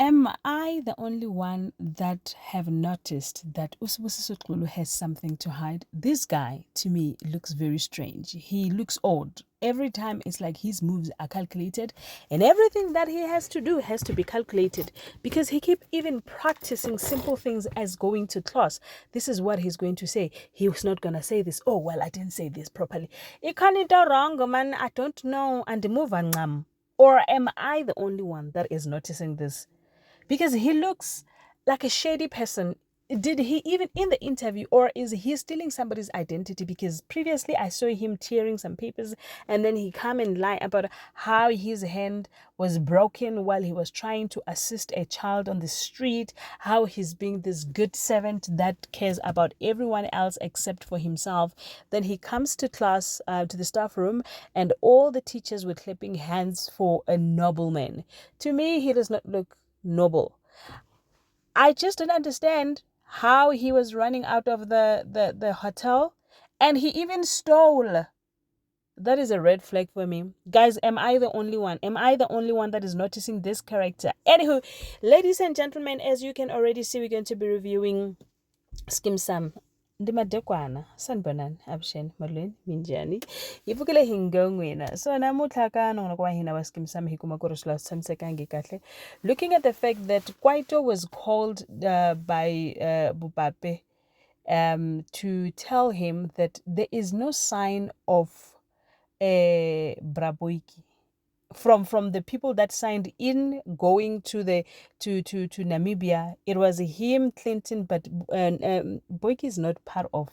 Am I the only one that have noticed that Usibusiso Xulu has something to hide? This guy, to me, looks very strange. He looks odd. Every time it's like his moves are calculated and everything that he has to do has to be calculated because he keep even practicing simple things as going to class. This is what he's going to say. He was not going to say this. Oh, well, I didn't say this properly. You can't do wrong, man. I don't know. And move on. Or am I the only one that is noticing this? Because he looks like a shady person. Did he even in the interview, or is he stealing somebody's identity? Because previously I saw him tearing some papers and then he come and lie about how his hand was broken while he was trying to assist a child on the street, how he's being this good servant that cares about everyone else except for himself. Then he comes to class, to the staff room, and all the teachers were clapping hands for a nobleman. To me, he does not look noble. I just didn't understand how he was running out of the hotel, and he even stole. That is a red flag for me. Guys, am I the only one? Am I the only one that is noticing this character? Anywho, ladies and gentlemen, as you can already see, we're going to be reviewing Skeem Saam. Ndimadekwana sanibonani abusheni molweni minjani yivukile hingongwena so namuhla ka nona kwa hina wa Skeem Saam hi kuma ku ri swilo swi tshamisekangi kahle. Looking at the fact that Kwaito was called by Bupape to tell him that there is no sign of Bra Boykie from the people that signed in going to Namibia. It was him, Clinton, but Boykie is not part of.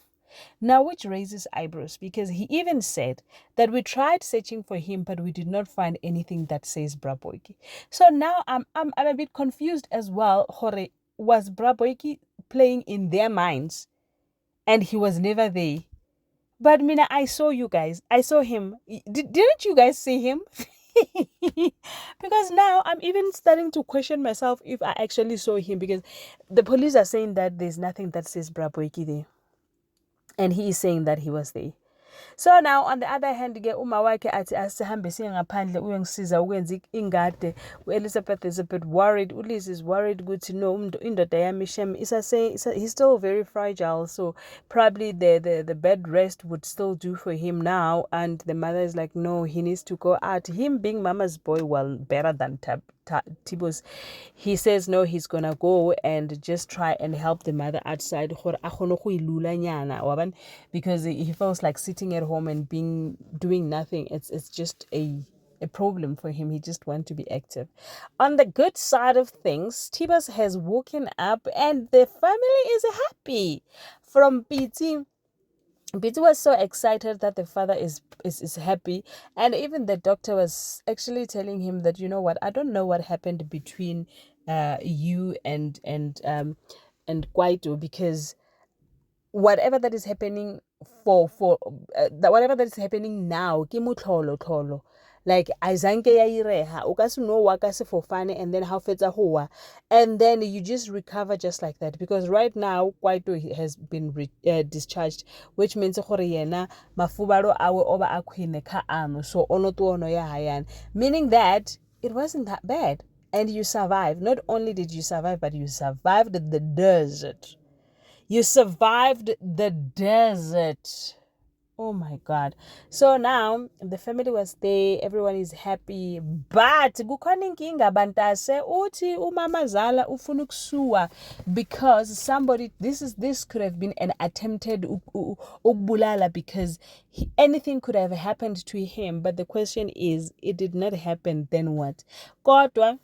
Now, which raises eyebrows because he even said that we tried searching for him, but we did not find anything that says Bra Boykie. So now I'm a bit confused as well. Hore, was Bra Boykie playing in their minds, and he was never there? But Mina, I saw you guys. I saw him. Didn't you guys see him? Because now I'm even starting to question myself if I actually saw him, because the police are saying that there's nothing that says Bra Boykie there. And he is saying that he was there. So now on the other hand, ke uma wakhe athi asihambe siye ngaphandle uyongisiza ukwenza ingade. Elizabeth is a bit worried. Uliz is worried ukuthi no indoda yami shem he's still very fragile, so probably the bed rest would still do for him now. And the mother is like, no, he needs to go out. Him being mama's boy, well, better than Tibo's, he says no, he's gonna go and just try and help the mother outside because he feels like sitting at home and doing nothing. It's just a problem for him. He just wants to be active. On the good side of things, Tibas has woken up and the family is happy. From BT was so excited that the father is happy, and even the doctor was actually telling him that, you know what, I don't know what happened between you and Kwaito, because whatever that is happening whatever that is happening now ke motlholo like azanke ya ireha o ka se no wa ka sefofane and then how fetsa hoa, and then you just recover just like that, because right now Kwaito has been discharged, which means gore yena mafubalo awe oba akhwine kha ano, so ono to ono ya hayana, meaning that it wasn't that bad and you survived. Not only did you survive, but you survived the desert. You survived the desert. Oh my God. So now the family was there, everyone is happy, but kukhona inkinga bantase uthi umama Zala ufuna ukusuwa because somebody, this could have been an attempted ukubulala, because anything could have happened to him, but the question is, it did not happen, then what? Kodwa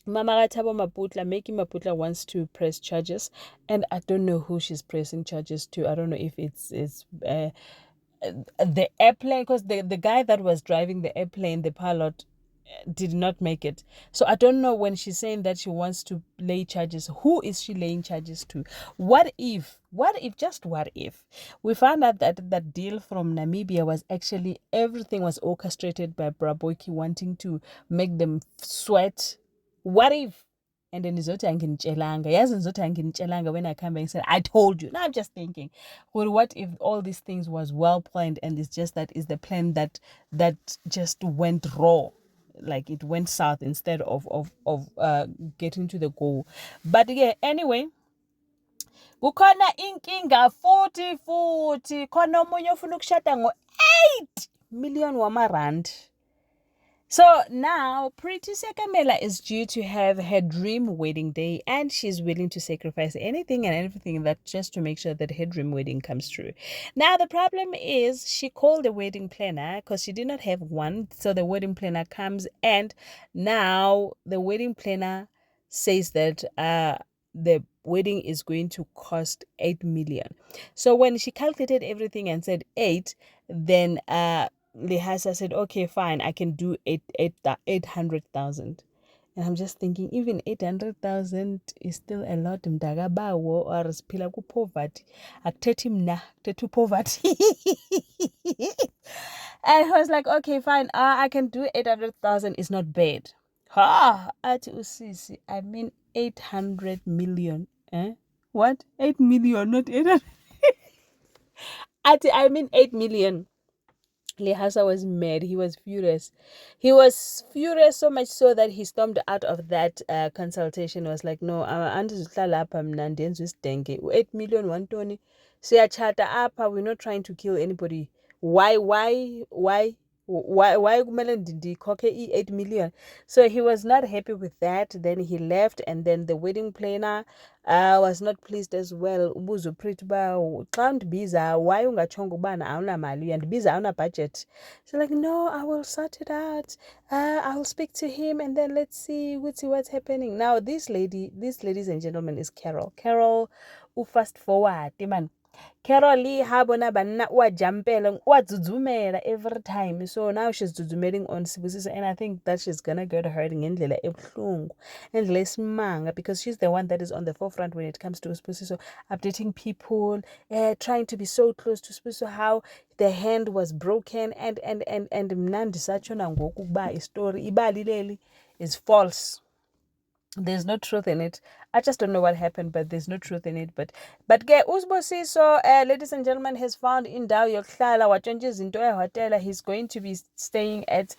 Mama Gatabo Maputla, Making Maputla wants to press charges, and I don't know who she's pressing charges to. I don't know if it's the airplane, because the guy that was driving the airplane, the pilot, did not make it. So I don't know, when she's saying that she wants to lay charges, who is she laying charges to? What if we found out that that deal from Namibia was actually, everything was orchestrated by Bra Boykie wanting to make them sweat? What if? And then Zote anginitshelanga. Yazi Zote anginitshelanga when I come back and said, I told you. Now I'm just thinking, well, what if all these things was well planned and it's just that is the plan that just went raw? like it went south instead of getting to the goal. But yeah, anyway, kukhona inkinga futhi khona omunye ofuna ukushada ngo-8 million wamarand. So now Pretty Sekamela is due to have her dream wedding day, and she's willing to sacrifice anything and everything that just to make sure that her dream wedding comes true. Now the problem is she called the wedding planner because she did not have one. So the wedding planner comes, and now the wedding planner says that the wedding is going to cost 8 million. So when she calculated everything and said 8, then Lehasa said, okay, fine, I can do 800,000. And I'm just thinking, even 800,000 is still a lot. Mdagabawo or siphila ku poverty. Akuthethi mna, kuthethi poverty. And I was like, okay, fine, I can do 800,000. It's not bad. Ati usisi, I mean 800 million. What? 8 million, not 800. I mean 8 million. Lehasa was mad. He was furious. He was furious so much so that he stormed out of that consultation. Was like, no, andizuhlala apha mna ndenze isidenge. 8 million wantoni. Siyachata apha. We're not trying to kill anybody. Why kumele ndikhokhe i-8 million? So he was not happy with that. Then he left, and then the wedding planner was not pleased as well. Ubuza uPretty uba xa undibiza why ungatshongo ubana awunamali uyandibiza awuna-budget. So like, no, I will sort it out. I will speak to him, and then let's see what's happening. Now this ladies and gentlemen, is Carol fast forward man. Carol habona banna uwajampela uwadzudzumela every time. So now she's dzudzumeling on Sibusiso, and I think that she's gonna get hurt ngendlela ebuhlungu, ngendlela esimanga, because she's the one that is on the forefront when it comes to Sibusiso, updating people, trying to be so close to Sibusiso, how the hand was broken, and mna ndisatshona ngoku ukuba istory ibali leli is false. There's no truth in it. I just don't know what happened, but there's no truth in it. But ke uSibusiso, ladies and gentlemen, has found indawo yokuhlala watshontsha izinto ehotela. He's going to be staying at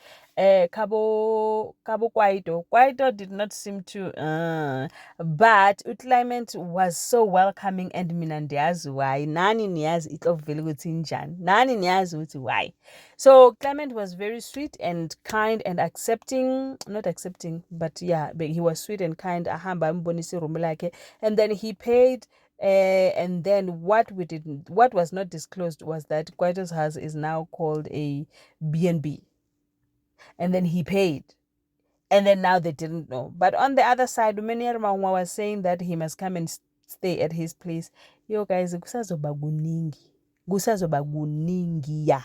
Cabo Kwaito. Kwaito did not seem to but uClement was so welcoming, and mina ndiyazi why. Nani niyazi iXovile ukuthi injani. Nani niyazi ukuthi why. So Clement was very sweet and kind and accepting, not accepting, but yeah, but he was sweet and kind. Ahamba ambonisa iroom lakhe, and then he paid. And then what was not disclosed was that Kwaito's house is now called a B&B. And then he paid. And then now they didn't know. But on the other side, Umenier Maunga was saying that he must come and stay at his place. Yo guys, kusazoba kuningi. Ya.